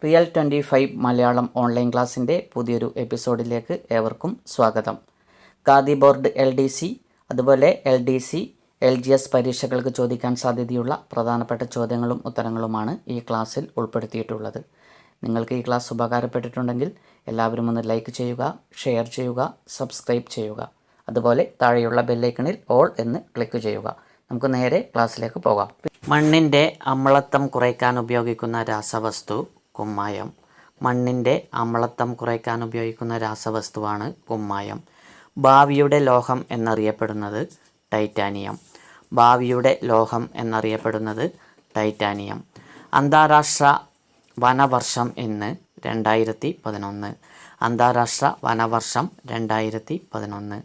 Real 25 Malayalam online ക്ലാസ്സിൻ്റെ പുതിയൊരു എപ്പിസോഡിലേക്ക് ഏവർക്കും സ്വാഗതം. ഖാദി ബോർഡ് LDC അതുപോലെ LDC LGS പരീക്ഷകൾക്ക് ചോദിക്കാൻ സാധ്യതയുള്ള പ്രധാനപ്പെട്ട ചോദ്യങ്ങളും ഉത്തരങ്ങളുമാണ് ഈ ക്ലാസ്സിൽ ഉൾപ്പെടുത്തിയിട്ടുള്ളത്. നിങ്ങൾക്ക് ഈ ക്ലാസ് ഉപകാരപ്പെട്ടിട്ടുണ്ടെങ്കിൽ എല്ലാവരും ഒന്ന് ലൈക്ക് ചെയ്യുക, ഷെയർ ചെയ്യുക, സബ്സ്ക്രൈബ് ചെയ്യുക. അതുപോലെ താഴെയുള്ള ബെല്ലൈക്കണിൽ ഓൾ എന്ന് ക്ലിക്ക് ചെയ്യുക. നമുക്ക് നേരെ ക്ലാസ്സിലേക്ക് പോകാം. മണ്ണിൻ്റെ അമ്ലത്വം കുറയ്ക്കാൻ ഉപയോഗിക്കുന്ന രാസവസ്തു കുമ്മായം. മണ്ണിൻ്റെ അമ്ലത്വം കുറയ്ക്കാൻ ഉപയോഗിക്കുന്ന രാസവസ്തുവാണ് കുമ്മായം. ഭാവിയുടെ ലോഹം എന്നറിയപ്പെടുന്നത് ടൈറ്റാനിയം. ഭാവിയുടെ ലോഹം എന്നറിയപ്പെടുന്നത് ടൈറ്റാനിയം. അന്താരാഷ്ട്ര വനവർഷം എന്ന് 2011. അന്താരാഷ്ട്ര വനവർഷം 2011.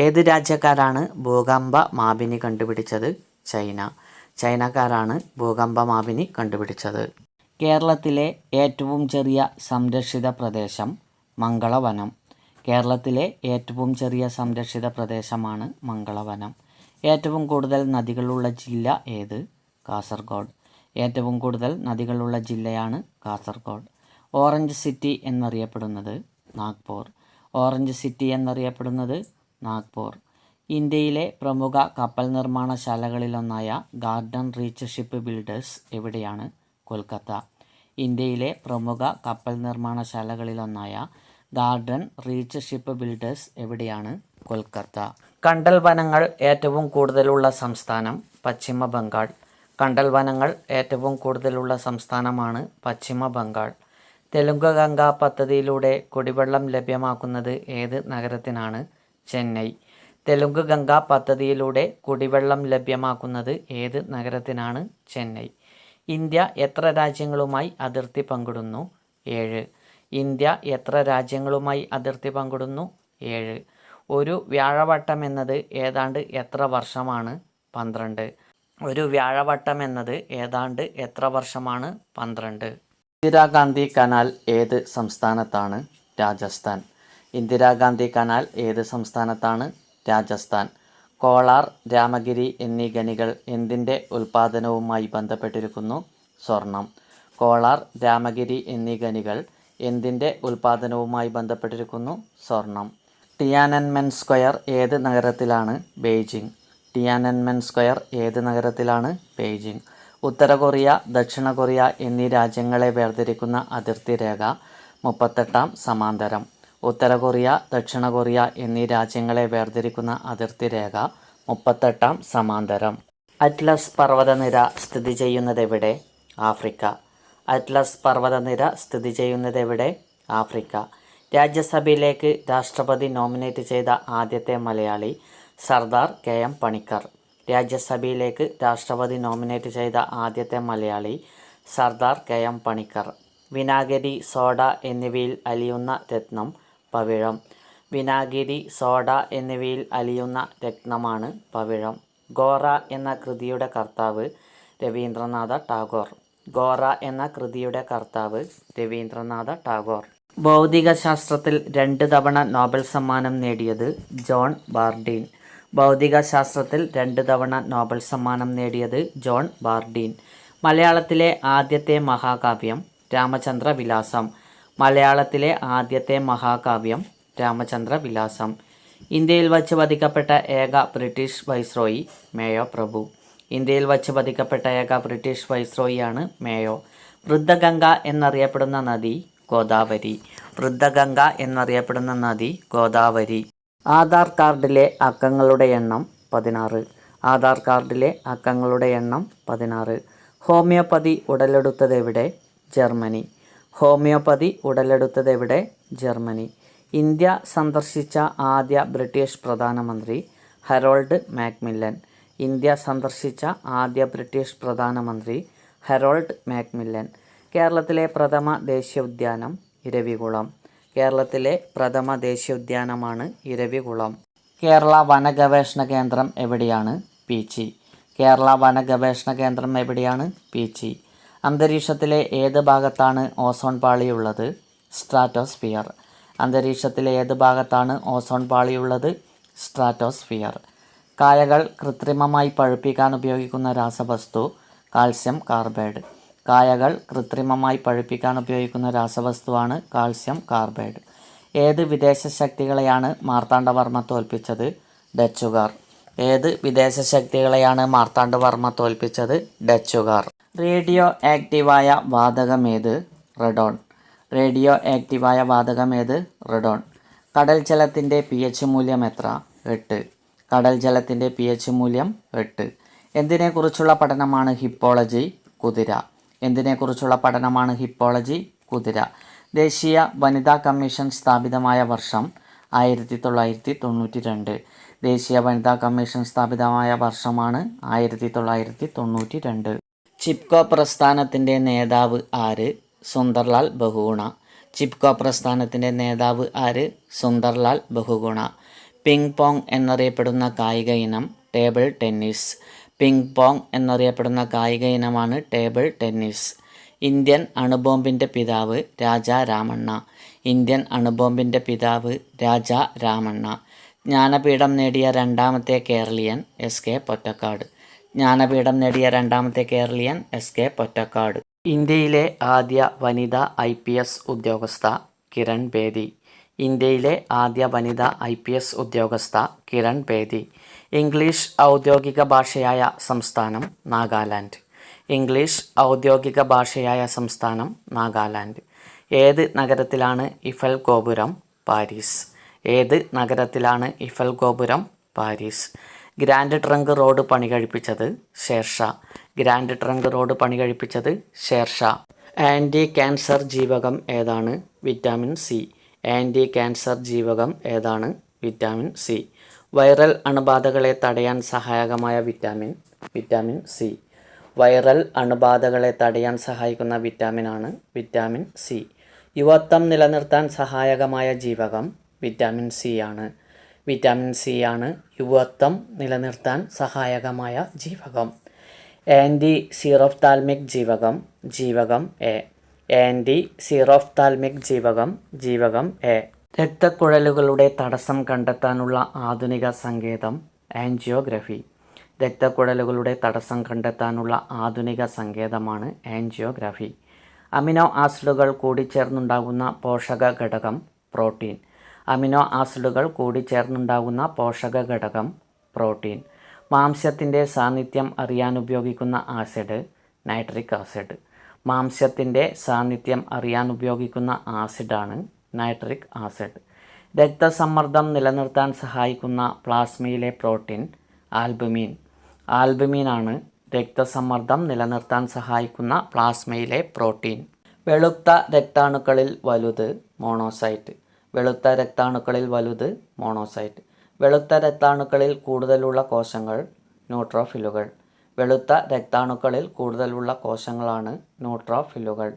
ഏത് രാജ്യക്കാരാണ് ഭൂകമ്പ മാപിനി കണ്ടുപിടിച്ചത്? ചൈന. ചൈനക്കാരാണ് ഭൂകമ്പ മാപിനി കണ്ടുപിടിച്ചത്. കേരളത്തിലെ ഏറ്റവും ചെറിയ സംരക്ഷിത പ്രദേശം മംഗളവനം. കേരളത്തിലെ ഏറ്റവും ചെറിയ സംരക്ഷിത പ്രദേശമാണ് മംഗളവനം. ഏറ്റവും കൂടുതൽ നദികളുള്ള ജില്ല ഏത്? കാസർഗോഡ്. ഏറ്റവും കൂടുതൽ നദികളുള്ള ജില്ലയാണ് കാസർഗോഡ്. ഓറഞ്ച് സിറ്റി എന്നറിയപ്പെടുന്നത് നാഗ്പൂർ. ഓറഞ്ച് സിറ്റി എന്നറിയപ്പെടുന്നത് നാഗ്പൂർ. ഇന്ത്യയിലെ പ്രമുഖ കപ്പൽ നിർമ്മാണശാലകളിലൊന്നായ ഗാർഡൻ റീച്ച് ഷിപ്പ് ബിൽഡേഴ്സ് എവിടെയാണ്? കൊൽക്കത്ത. ഇന്ത്യയിലെ പ്രമുഖ കപ്പൽ നിർമ്മാണശാലകളിലൊന്നായ ഗാർഡൻ റീച്ച് ഷിപ്പ് ബിൽഡേഴ്സ് എവിടെയാണ്? കൊൽക്കത്ത. കണ്ടൽ വനങ്ങൾ ഏറ്റവും കൂടുതലുള്ള സംസ്ഥാനം പശ്ചിമ ബംഗാൾ. കണ്ടൽ വനങ്ങൾ ഏറ്റവും കൂടുതലുള്ള സംസ്ഥാനമാണ് പശ്ചിമ ബംഗാൾ. തെലുങ്ക് ഗംഗ പദ്ധതിയിലൂടെ കുടിവെള്ളം ലഭ്യമാക്കുന്നത് ഏത് നഗരത്തിനാണ്? ചെന്നൈ. തെലുങ്ക് ഗംഗ പദ്ധതിയിലൂടെ കുടിവെള്ളം ലഭ്യമാക്കുന്നത് ഏത് നഗരത്തിനാണ്? ചെന്നൈ. ഇന്ത്യ എത്ര രാജ്യങ്ങളുമായി അതിർത്തി പങ്കിടുന്നു? 7. ഇന്ത്യ എത്ര രാജ്യങ്ങളുമായി അതിർത്തി പങ്കിടുന്നു? 7. ഒരു വ്യാഴവട്ടം എന്നത് ഏതാണ്ട് എത്ര വർഷമാണ്? 12. ഒരു വ്യാഴവട്ടം എന്നത് ഏതാണ്ട് എത്ര വർഷമാണ്? 12. ഇന്ദിരാഗാന്ധി കനാൽ ഏത് സംസ്ഥാനത്താണ്? രാജസ്ഥാൻ. ഇന്ദിരാഗാന്ധി കനാൽ ഏത് സംസ്ഥാനത്താണ്? രാജസ്ഥാൻ. കോളാർ, രാമഗിരി എന്നീ ഖനികൾ എന്തിൻ്റെ ഉൽപ്പാദനവുമായി ബന്ധപ്പെട്ടിരിക്കുന്നു? സ്വർണം. കോളാർ, രാമഗിരി എന്നീ ഖനികൾ എന്തിൻ്റെ ഉൽപ്പാദനവുമായി ബന്ധപ്പെട്ടിരിക്കുന്നു? സ്വർണം. ടിയാനൻമെൻ സ്ക്വയർ ഏത് നഗരത്തിലാണ്? ബെയ്ജിംഗ്. ടിയാനൻമെൻ സ്ക്വയർ ഏത് നഗരത്തിലാണ്? ബെയ്ജിംഗ്. ഉത്തര കൊറിയ, ദക്ഷിണ കൊറിയ എന്നീ രാജ്യങ്ങളെ വേർതിരിക്കുന്ന അതിർത്തി രേഖ 38-ാം സമാന്തരം. ഉത്തര കൊറിയ, ദക്ഷിണ കൊറിയ എന്നീ രാജ്യങ്ങളെ വേർതിരിക്കുന്ന അതിർത്തി രേഖ 38-ാം സമാന്തരം. അറ്റ്ലസ് പർവ്വതനിര സ്ഥിതി ചെയ്യുന്നതെവിടെ? ആഫ്രിക്ക. അറ്റ്ലസ് പർവ്വതനിര സ്ഥിതി ചെയ്യുന്നതെവിടെ? ആഫ്രിക്ക. രാജ്യസഭയിലേക്ക് രാഷ്ട്രപതി നോമിനേറ്റ് ചെയ്ത ആദ്യത്തെ മലയാളി സർദാർ KM പണിക്കർ. രാജ്യസഭയിലേക്ക് രാഷ്ട്രപതി നോമിനേറ്റ് ചെയ്ത ആദ്യത്തെ മലയാളി സർദാർ KM പണിക്കർ. വിനാഗിരി, സോഡ എന്നിവയിൽ അലിയുന്ന രത്നം പവിഴം. വിനാഗിരി, സോഡ എന്നിവയിൽ അലിയുന്ന രത്നമാണ് പവിഴം. ഗോറ എന്ന കൃതിയുടെ കർത്താവ് രവീന്ദ്രനാഥ ടാഗോർ. ഗോറ എന്ന കൃതിയുടെ കർത്താവ് രവീന്ദ്രനാഥ ടാഗോർ. ഭൗതികശാസ്ത്രത്തിൽ 2 തവണ നോബൽ സമ്മാനം നേടിയത് ജോൺ ബാർഡീൻ. ഭൗതികശാസ്ത്രത്തിൽ 2 തവണ നോബൽ സമ്മാനം നേടിയത് ജോൺ ബാർഡീൻ. മലയാളത്തിലെ ആദ്യത്തെ മഹാകാവ്യം രാമചന്ദ്രവിലാസം. മലയാളത്തിലെ ആദ്യത്തെ മഹാകാവ്യം രാമചന്ദ്രവിലാസം. ഇന്ത്യയിൽ വച്ച് വധിക്കപ്പെട്ട ഏക ബ്രിട്ടീഷ് വൈസ്രോയി മേയോ പ്രഭു. ഇന്ത്യയിൽ വച്ച് വധിക്കപ്പെട്ട ഏക ബ്രിട്ടീഷ് വൈസ്രോയിയാണ് മേയോ. വൃദ്ധഗംഗ എന്നറിയപ്പെടുന്ന നദി ഗോദാവരി. വൃദ്ധഗംഗ എന്നറിയപ്പെടുന്ന നദി ഗോദാവരി. ആധാർ കാർഡിലെ അക്കങ്ങളുടെ എണ്ണം 16. ആധാർ കാർഡിലെ അക്കങ്ങളുടെ എണ്ണം 16. ഹോമിയോപ്പതി ഉടലെടുത്തതെവിടെ? ജർമ്മനി. ഹോമിയോപ്പതി ഉടലെടുത്തതെവിടെ? ജർമ്മനി. ഇന്ത്യ സന്ദർശിച്ച ആദ്യ ബ്രിട്ടീഷ് പ്രധാനമന്ത്രി ഹരോൾഡ് മാക്മില്ലൻ. ഇന്ത്യ സന്ദർശിച്ച ആദ്യ ബ്രിട്ടീഷ് പ്രധാനമന്ത്രി ഹരോൾഡ് മാക്മില്ലൻ. കേരളത്തിലെ പ്രഥമ ദേശീയോദ്യാനം ഇരവികുളം. കേരളത്തിലെ പ്രഥമ ദേശീയോദ്യാനമാണ് ഇരവികുളം. കേരള വന ഗവേഷണ കേന്ദ്രം എവിടെയാണ്? പീച്ചി. കേരള വന ഗവേഷണ കേന്ദ്രം എവിടെയാണ്? പീച്ചി. അന്തരീക്ഷത്തിലെ ഏത് ഭാഗത്താണ് ഓസോൺ പാളിയുള്ളത്? സ്ട്രാറ്റോസ്ഫിയർ. അന്തരീക്ഷത്തിലെ ഏത് ഭാഗത്താണ് ഓസോൺ പാളിയുള്ളത്? സ്ട്രാറ്റോസ്ഫിയർ. കായകൾ കൃത്രിമമായി പഴുപ്പിക്കാൻ ഉപയോഗിക്കുന്ന രാസവസ്തു കാൽസ്യം കാർബൈഡ്. കായകൾ കൃത്രിമമായി പഴുപ്പിക്കാൻ ഉപയോഗിക്കുന്ന രാസവസ്തുവാണ് കാൽസ്യം കാർബൈഡ്. ഏത് വിദേശ ശക്തികളെയാണ് മാർത്താണ്ഡവർമ്മ തോൽപ്പിച്ചത്? ഡച്ചുകാർ. ഏത് വിദേശ ശക്തികളെയാണ് മാർത്താണ്ഡവർമ്മ തോൽപ്പിച്ചത്? ഡച്ചുകാർ. റേഡിയോ ആക്റ്റീവായ വാതകമേത്? റെഡോൺ. റേഡിയോ ആക്റ്റീവായ വാതകമേത്? റെഡോൺ. കടൽ ജലത്തിൻ്റെ pH മൂല്യം എത്ര? 8. കടൽ ജലത്തിൻ്റെ pH മൂല്യം 8. എന്തിനെക്കുറിച്ചുള്ള പഠനമാണ് ഹിപ്പോളജി? കുതിര. എന്തിനെക്കുറിച്ചുള്ള പഠനമാണ് ഹിപ്പോളജി? കുതിര. ദേശീയ വനിതാ കമ്മീഷൻ സ്ഥാപിതമായ വർഷം? 1992. ദേശീയ വനിതാ കമ്മീഷൻ സ്ഥാപിതമായ വർഷമാണ് 1992. ചിപ്കോ പ്രസ്ഥാനത്തിൻ്റെ നേതാവ് ആര്? സുന്ദർലാൽ ബഹുഗുണ. ചിപ്കോ പ്രസ്ഥാനത്തിൻ്റെ നേതാവ് ആര്? സുന്ദർലാൽ ബഹുഗുണ. പിങ് പോങ് എന്നറിയപ്പെടുന്ന കായിക ഇനം? Table tennis. പിങ് പോങ് എന്നറിയപ്പെടുന്ന കായിക ഇനമാണ് ടേബിൾ ടെന്നീസ്. ഇന്ത്യൻ അണുബോംബിൻ്റെ പിതാവ്? രാജാ രാമണ്ണ. ഇന്ത്യൻ അണുബോംബിൻ്റെ പിതാവ് രാജാ രാമണ്ണ. ജ്ഞാനപീഠം നേടിയ രണ്ടാമത്തെ കേരളീയൻ? എസ്.കെ. പൊറ്റക്കാട്. ജ്ഞാനപീഠം നേടിയ രണ്ടാമത്തെ കേരളീയൻ? എസ്.കെ. പൊറ്റക്കാട്. ഇന്ത്യയിലെ ആദ്യ വനിതാ IPS ഉദ്യോഗസ്ഥ? കിരൺ ബേദി. ഇന്ത്യയിലെ ആദ്യ വനിതാ IPS ഉദ്യോഗസ്ഥ കിരൺ ബേദി. ഇംഗ്ലീഷ് ഔദ്യോഗിക ഭാഷയായ സംസ്ഥാനം? നാഗാലാൻഡ്. ഇംഗ്ലീഷ് ഔദ്യോഗിക ഭാഷയായ സംസ്ഥാനം? നാഗാലാൻഡ്. ഏത് നഗരത്തിലാണ് ഇഫൽ ഗോപുരം? പാരീസ്. ഏത് നഗരത്തിലാണ് ഇഫൽ ഗോപുരം? പാരീസ്. ഗ്രാൻഡ് ട്രങ്ക് റോഡ് പണി കഴിപ്പിച്ചത്? ഷേർഷാ. ഗ്രാൻഡ് ട്രങ്ക് റോഡ് പണി കഴിപ്പിച്ചത്? ഷേർഷാ. ആൻറ്റി ക്യാൻസർ ജീവകം ഏതാണ്? Vitamin C. ആൻറ്റി ക്യാൻസർ ജീവകം ഏതാണ്? Vitamin C. വൈറൽ അണുബാധകളെ തടയാൻ സഹായകമായ വിറ്റാമിൻ? Vitamin C. വൈറൽ അണുബാധകളെ തടയാൻ സഹായിക്കുന്ന വിറ്റാമിനാണ് വിറ്റാമിൻ സി. യുവത്വം നിലനിർത്താൻ സഹായകമായ ജീവകം? വിറ്റാമിൻ സി ആണ്. വിറ്റാമിൻ സി ആണ് യുവത്വം നിലനിർത്താൻ സഹായകമായ ജീവകം. ആൻറ്റി സീറോഫ്താൽമിക് ജീവകം? ജീവകം എ. ആൻറ്റി സീറോഫ്താൽമിക് ജീവകം? ജീവകം എ. രക്തക്കുഴലുകളുടെ തടസ്സം കണ്ടെത്താനുള്ള ആധുനിക സങ്കേതം? ആൻജിയോഗ്രഫി. രക്തക്കുഴലുകളുടെ തടസ്സം കണ്ടെത്താനുള്ള ആധുനിക സങ്കേതമാണ് ആൻജിയോഗ്രഫി. അമിനോ ആസിഡുകൾ കൂടിച്ചേർന്നുണ്ടാകുന്ന പോഷക ഘടകം? പ്രോട്ടീൻ. അമിനോ ആസിഡുകൾ കൂടിച്ചേർന്നുണ്ടാകുന്ന പോഷക ഘടകം? പ്രോട്ടീൻ. മാംസ്യത്തിൻ്റെ സാന്നിധ്യം അറിയാൻ ഉപയോഗിക്കുന്ന ആസിഡ്? Nitric acid. മാംസ്യത്തിൻ്റെ സാന്നിധ്യം അറിയാൻ ഉപയോഗിക്കുന്ന ആസിഡാണ് നൈട്രിക് ആസിഡ്. രക്തസമ്മർദ്ദം നിലനിർത്താൻ സഹായിക്കുന്ന പ്ലാസ്മയിലെ പ്രോട്ടീൻ? ആൽബുമിൻ. ആൽബുമിനാണ് രക്തസമ്മർദ്ദം നിലനിർത്താൻ സഹായിക്കുന്ന പ്ലാസ്മയിലെ പ്രോട്ടീൻ. വെളുത്ത രക്താണുക്കളിൽ വലുത്? മോണോസൈറ്റ്. വെളുത്ത രക്താണുക്കളിൽ വലുത്? മോണോസൈറ്റ്. വെളുത്ത രക്താണുക്കളിൽ കൂടുതലുള്ള കോശങ്ങൾ? ന്യൂട്രോഫിലുകൾ. വെളുത്ത രക്താണുക്കളിൽ കൂടുതലുള്ള കോശങ്ങളാണ് ന്യൂട്രോഫിലുകൾ.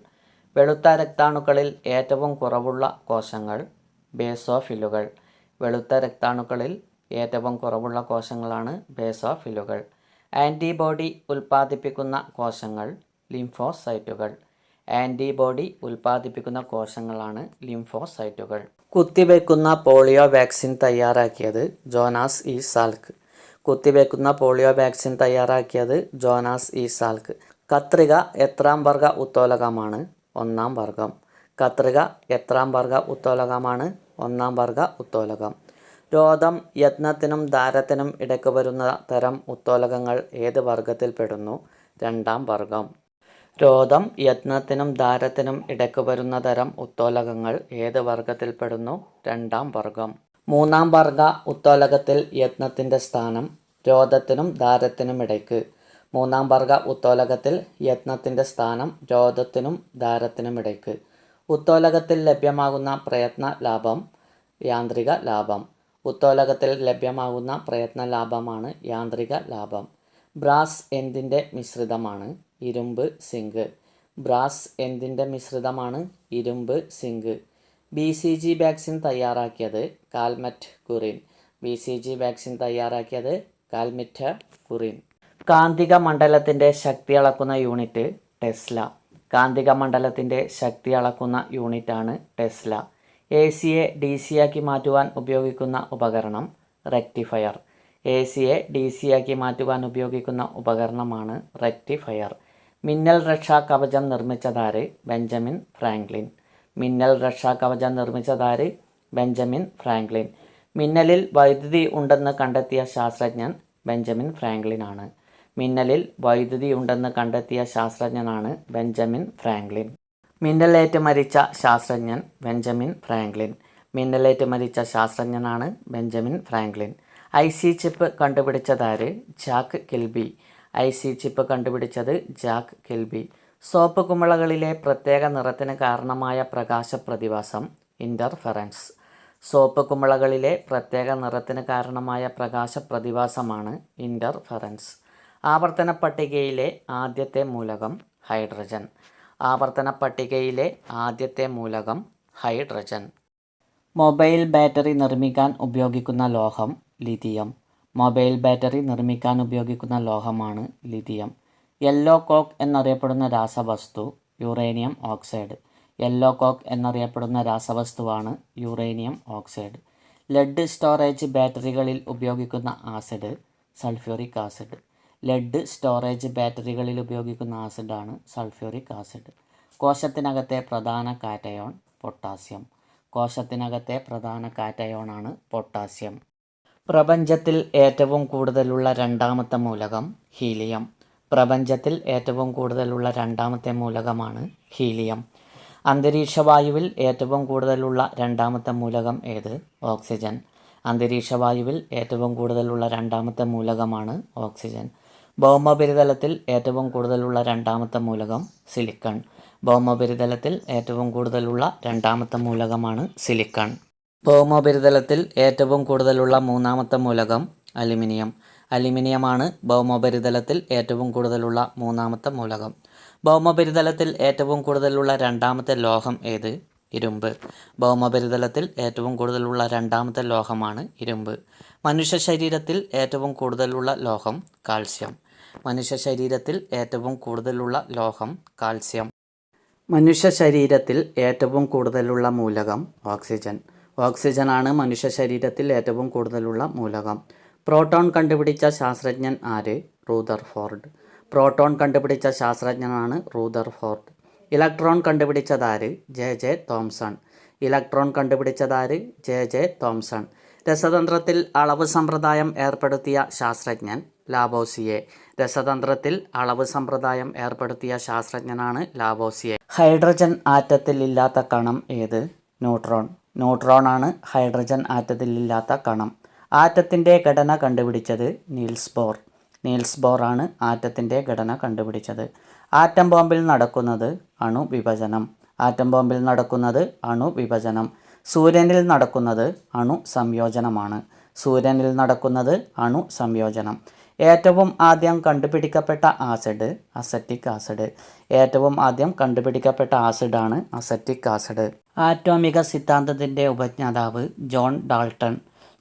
വെളുത്ത രക്താണുക്കളിൽ ഏറ്റവും കുറവുള്ള കോശങ്ങൾ? ബേസോഫിലുകൾ. വെളുത്ത രക്താണുക്കളിൽ ഏറ്റവും കുറവുള്ള കോശങ്ങളാണ് ബേസോഫിലുകൾ. ആൻറ്റിബോഡി ഉൽപ്പാദിപ്പിക്കുന്ന കോശങ്ങൾ? ലിംഫോസൈറ്റുകൾ. ആൻറ്റിബോഡി ഉൽപ്പാദിപ്പിക്കുന്ന കോശങ്ങളാണ് ലിംഫോസൈറ്റുകൾ. കുത്തിവെക്കുന്ന പോളിയോ വാക്സിൻ തയ്യാറാക്കിയത്? Jonas E Salk. കുത്തിവെക്കുന്ന പോളിയോ വാക്സിൻ തയ്യാറാക്കിയത്? Jonas E Salk. കത്രിക എത്രാം വർഗ ഉത്തോലകമാണ്? 1-ാം വർഗം. കത്രിക എത്രാം വർഗ ഉത്തോലകമാണ്? 1-ാം വർഗ ഉത്തോലകം. രോധം യത്നത്തിനും ധാരത്തിനും ഇടയ്ക്ക് വരുന്ന തരം ഉത്തോലകങ്ങൾ ഏത് വർഗത്തിൽപ്പെടുന്നു? 2-ാം വർഗം. രോധം യത്നത്തിനും ധാരത്തിനും ഇടയ്ക്ക് വരുന്ന തരം ഉത്തോലകങ്ങൾ ഏത് വർഗത്തിൽപ്പെടുന്നു? 2-ാം വർഗം. 3-ാം വർഗ ഉത്തോലകത്തിൽ യത്നത്തിൻ്റെ സ്ഥാനം? രോധത്തിനും ധാരത്തിനുമിടയ്ക്ക്. 3-ാം വർഗ ഉത്തോലകത്തിൽ യത്നത്തിൻ്റെ സ്ഥാനം രോധത്തിനും ധാരത്തിനുമിടയ്ക്ക്. ഉത്തോലകത്തിൽ ലഭ്യമാകുന്ന പ്രയത്ന ലാഭം? യാന്ത്രിക ലാഭം. ഉത്തോലകത്തിൽ ലഭ്യമാകുന്ന പ്രയത്ന ലാഭമാണ് യാന്ത്രിക ലാഭം. ബ്രാസ് എന്തിൻ്റെ മിശ്രിതമാണ്? ഇരുമ്പ്, സിങ്ക്. ബ്രാസ് എന്തിൻ്റെ മിശ്രിതമാണ്? ഇരുമ്പ്, സിങ്ക്. BCG വാക്സിൻ തയ്യാറാക്കിയത്? കാൽമെറ്റ് കുറിൻ. BCG വാക്സിൻ തയ്യാറാക്കിയത്? കാൽമെറ്റ് കുറിൻ. കാന്തിക മണ്ഡലത്തിൻ്റെ ശക്തി അളക്കുന്ന യൂണിറ്റ്? ടെസ്ല. കാന്തിക മണ്ഡലത്തിൻ്റെ ശക്തി അളക്കുന്ന യൂണിറ്റാണ് ടെസ്ല. AC-യെ DC-യാക്കി മാറ്റുവാൻ ഉപയോഗിക്കുന്ന ഉപകരണം? റെക്ടിഫയർ. AC-യെ DC-യാക്കി മാറ്റുവാൻ ഉപയോഗിക്കുന്ന ഉപകരണമാണ് റെക്ടിഫയർ. മിന്നൽ രക്ഷാ കവചം നിർമ്മിച്ചതാര്? Benjamin Franklin. മിന്നൽ രക്ഷാ കവചം നിർമ്മിച്ചതാര്? Benjamin Franklin. മിന്നലിൽ വൈദ്യുതി ഉണ്ടെന്ന് കണ്ടെത്തിയ ശാസ്ത്രജ്ഞൻ ബെഞ്ചമിൻ ഫ്രാങ്ക്ലിൻ ആണ്. മിന്നലിൽ വൈദ്യുതി ഉണ്ടെന്ന് കണ്ടെത്തിയ ശാസ്ത്രജ്ഞനാണ് ബെഞ്ചമിൻ ഫ്രാങ്ക്ലിൻ. മിന്നലേറ്റ് മരിച്ച ശാസ്ത്രജ്ഞൻ ബെഞ്ചമിൻ ഫ്രാങ്ക്ലിൻ. മിന്നലേറ്റ് മരിച്ച ശാസ്ത്രജ്ഞനാണ് ബെഞ്ചമിൻ ഫ്രാങ്ക്ലിൻ. ഐസി ചിപ്പ് കണ്ടുപിടിച്ചതാര്? Jack Kilby. ഐസി ചിപ്പ് കണ്ടുപിടിച്ചത് ജാക്ക് കിൽബി. സോപ്പ് കുമിളകളിലെ പ്രത്യേക നിറത്തിന് കാരണമായ പ്രകാശ പ്രതിഭാസം ഇൻ്റർഫെറൻസ്. സോപ്പ് കുമിളകളിലെ പ്രത്യേക നിറത്തിന് കാരണമായ പ്രകാശ പ്രതിഭാസമാണ് ഇൻ്റർഫെറൻസ്. ആവർത്തന പട്ടികയിലെ ആദ്യത്തെ മൂലകം ഹൈഡ്രജൻ. ആവർത്തന പട്ടികയിലെ ആദ്യത്തെ മൂലകം ഹൈഡ്രജൻ. മൊബൈൽ ബാറ്ററി നിർമ്മിക്കാൻ ഉപയോഗിക്കുന്ന ലോഹം ലിഥിയം. മൊബൈൽ ബാറ്ററി നിർമ്മിക്കാൻ ഉപയോഗിക്കുന്ന ലോഹമാണ് ലിഥിയം. യെല്ലോ കോക്ക് എന്നറിയപ്പെടുന്ന രാസവസ്തു യുറേനിയം ഓക്സൈഡ്. യെല്ലോ കോക്ക് എന്നറിയപ്പെടുന്ന രാസവസ്തുവാണ് യുറേനിയം ഓക്സൈഡ്. ലെഡ് സ്റ്റോറേജ് ബാറ്ററികളിൽ ഉപയോഗിക്കുന്ന acid sulphuric acid. Lead storage ബാറ്ററികളിൽ ഉപയോഗിക്കുന്ന ആസിഡാണ് സൾഫ്യൂറിക് ആസിഡ്. കോശത്തിനകത്തെ പ്രധാന കാറ്റയോൺ പൊട്ടാസ്യം. കോശത്തിനകത്തെ പ്രധാന കാറ്റയോണാണ് പൊട്ടാസ്യം. പ്രപഞ്ചത്തിൽ ഏറ്റവും കൂടുതലുള്ള രണ്ടാമത്തെ മൂലകം ഹീലിയം. പ്രപഞ്ചത്തിൽ ഏറ്റവും കൂടുതലുള്ള രണ്ടാമത്തെ മൂലകമാണ് ഹീലിയം. അന്തരീക്ഷവായുവിൽ ഏറ്റവും കൂടുതലുള്ള രണ്ടാമത്തെ മൂലകം ഏത്? ഓക്സിജൻ. അന്തരീക്ഷവായുവിൽ ഏറ്റവും കൂടുതലുള്ള രണ്ടാമത്തെ മൂലകമാണ് ഓക്സിജൻ. ഭൗമോപരിതലത്തിൽ ഏറ്റവും കൂടുതലുള്ള രണ്ടാമത്തെ മൂലകം സിലിക്കൺ. ഭൗമോപരിതലത്തിൽ ഏറ്റവും കൂടുതലുള്ള രണ്ടാമത്തെ മൂലകമാണ് സിലിക്കൺ. ഭൗമോപരിതലത്തിൽ ഏറ്റവും കൂടുതലുള്ള മൂന്നാമത്തെ മൂലകം അലുമിനിയം. അലുമിനിയമാണ് ഭൗമോപരിതലത്തിൽ ഏറ്റവും കൂടുതലുള്ള മൂന്നാമത്തെ മൂലകം. ഭൗമോപരിതലത്തിൽ ഏറ്റവും കൂടുതലുള്ള രണ്ടാമത്തെ ലോഹം ഏത്? ഇരുമ്പ്. ഭൗമോപരിതലത്തിൽ ഏറ്റവും കൂടുതലുള്ള രണ്ടാമത്തെ ലോഹമാണ് ഇരുമ്പ്. മനുഷ്യ ശരീരത്തിൽ ഏറ്റവും കൂടുതലുള്ള ലോഹം കാൽസ്യം. മനുഷ്യ ശരീരത്തിൽ ഏറ്റവും കൂടുതലുള്ള ലോഹം കാൽസ്യം. മനുഷ്യ ശരീരത്തിൽ ഏറ്റവും കൂടുതലുള്ള മൂലകം ഓക്സിജൻ. ഓക്സിജനാണ് മനുഷ്യ ശരീരത്തിൽ ഏറ്റവും കൂടുതലുള്ള മൂലകം. പ്രോട്ടോൺ കണ്ടുപിടിച്ച ശാസ്ത്രജ്ഞൻ ആര്? റൂദർഫോർഡ്. പ്രോട്ടോൺ കണ്ടുപിടിച്ച ശാസ്ത്രജ്ഞനാണ് റൂദർഫോർഡ്. ഇലക്ട്രോൺ കണ്ടുപിടിച്ചതാര്? J Thomson. ഇലക്ട്രോൺ കണ്ടുപിടിച്ചതാര്? J Thomson. രസതന്ത്രത്തിൽ അളവ് സമ്പ്രദായം ഏർപ്പെടുത്തിയ ശാസ്ത്രജ്ഞൻ ലാവോസിയെ. രസതന്ത്രത്തിൽ അളവ് സമ്പ്രദായം ഏർപ്പെടുത്തിയ ശാസ്ത്രജ്ഞനാണ് ലാവോസിയെ. ഹൈഡ്രജൻ ആറ്റത്തിൽ ഇല്ലാത്ത കണം ഏത്? ന്യൂട്രോൺ. ന്യൂട്രോൺ ആണ് ഹൈഡ്രജൻ ആറ്റത്തിൽ ഇല്ലാത്ത കണം. ആറ്റത്തിൻ്റെ ഘടന കണ്ടുപിടിച്ചത് നീൽസ് ബോർ. നീൽസ് ബോർ ആണ് ആറ്റത്തിൻ്റെ ഘടന കണ്ടുപിടിച്ചത്. ആറ്റം ബോംബിൽ നടക്കുന്നത് അണുവിഭജനം. ആറ്റം ബോംബിൽ നടക്കുന്നത് അണുവിഭജനം. സൂര്യനിൽ നടക്കുന്നത് അണു സംയോജനമാണ്. സൂര്യനിൽ നടക്കുന്നത് അണു സംയോജനം. ഏറ്റവും ആദ്യം കണ്ടുപിടിക്കപ്പെട്ട ആസിഡ് അസറ്റിക് ആസിഡ്. ഏറ്റവും ആദ്യം കണ്ടുപിടിക്കപ്പെട്ട ആസിഡാണ് അസറ്റിക് ആസിഡ്. ആറ്റോമിക സിദ്ധാന്തത്തിൻ്റെ ഉപജ്ഞാതാവ് ജോൺ ഡാൾട്ടൺ.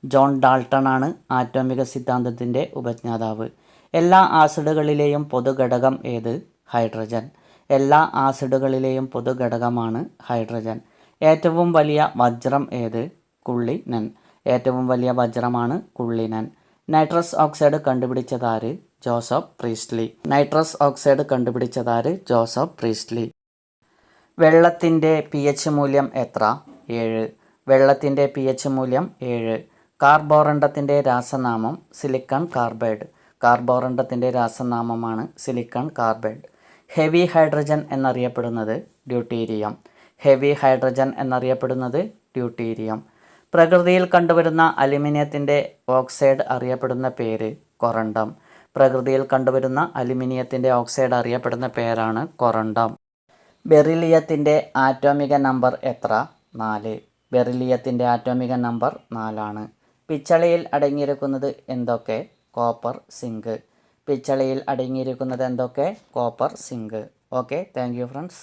ജോൺ ഡാൾട്ടൺ ആണ് ആറ്റോമിക സിദ്ധാന്തത്തിൻ്റെ ഉപജ്ഞാതാവ്. എല്ലാ ആസിഡുകളിലെയും പൊതുഘടകം ഏത്? ഹൈഡ്രജൻ. എല്ലാ ആസിഡുകളിലെയും പൊതുഘടകമാണ് ഹൈഡ്രജൻ. ഏറ്റവും വലിയ വജ്രം ഏത്? കുള്ളിനൻ. ഏറ്റവും വലിയ വജ്രമാണ് കുള്ളിനൻ. നൈട്രസ് ഓക്സൈഡ് കണ്ടുപിടിച്ചതാര്? Joseph Priestley. നൈട്രസ് ഓക്സൈഡ് കണ്ടുപിടിച്ചതാര്? Joseph Priestley. വെള്ളത്തിൻ്റെ pH മൂല്യം എത്ര? 7. വെള്ളത്തിൻ്റെ pH മൂല്യം 7. കാർബോറണ്ടത്തിൻ്റെ രാസനാമം സിലിക്കൺ കാർബൈഡ്. കാർബോറണ്ടത്തിൻ്റെ രാസനാമമാണ് സിലിക്കൺ കാർബൈഡ്. ഹെവി ഹൈഡ്രജൻ എന്നറിയപ്പെടുന്നത് ഡ്യൂട്ടീരിയം. ഹെവി ഹൈഡ്രജൻ എന്നറിയപ്പെടുന്നത് ഡ്യൂട്ടീരിയം. പ്രകൃതിയിൽ കണ്ടുവരുന്ന അലുമിനിയത്തിൻ്റെ ഓക്സൈഡ് അറിയപ്പെടുന്ന പേര് കൊറണ്ടം. പ്രകൃതിയിൽ കണ്ടുവരുന്ന അലുമിനിയത്തിൻ്റെ ഓക്സൈഡ് അറിയപ്പെടുന്ന പേരാണ് കൊറണ്ടം. ബെറിലിയത്തിൻ്റെ ആറ്റോമിക നമ്പർ എത്ര? 4. ബെറിലിയത്തിൻ്റെ ആറ്റോമിക നമ്പർ 4 ആണ്. പിച്ചളയിൽ അടങ്ങിയിരിക്കുന്നത് എന്തൊക്കെ? Copper, zinc. പിച്ചളയിൽ അടങ്ങിയിരിക്കുന്നത് എന്തൊക്കെ? Copper, zinc. Okay, thank you friends.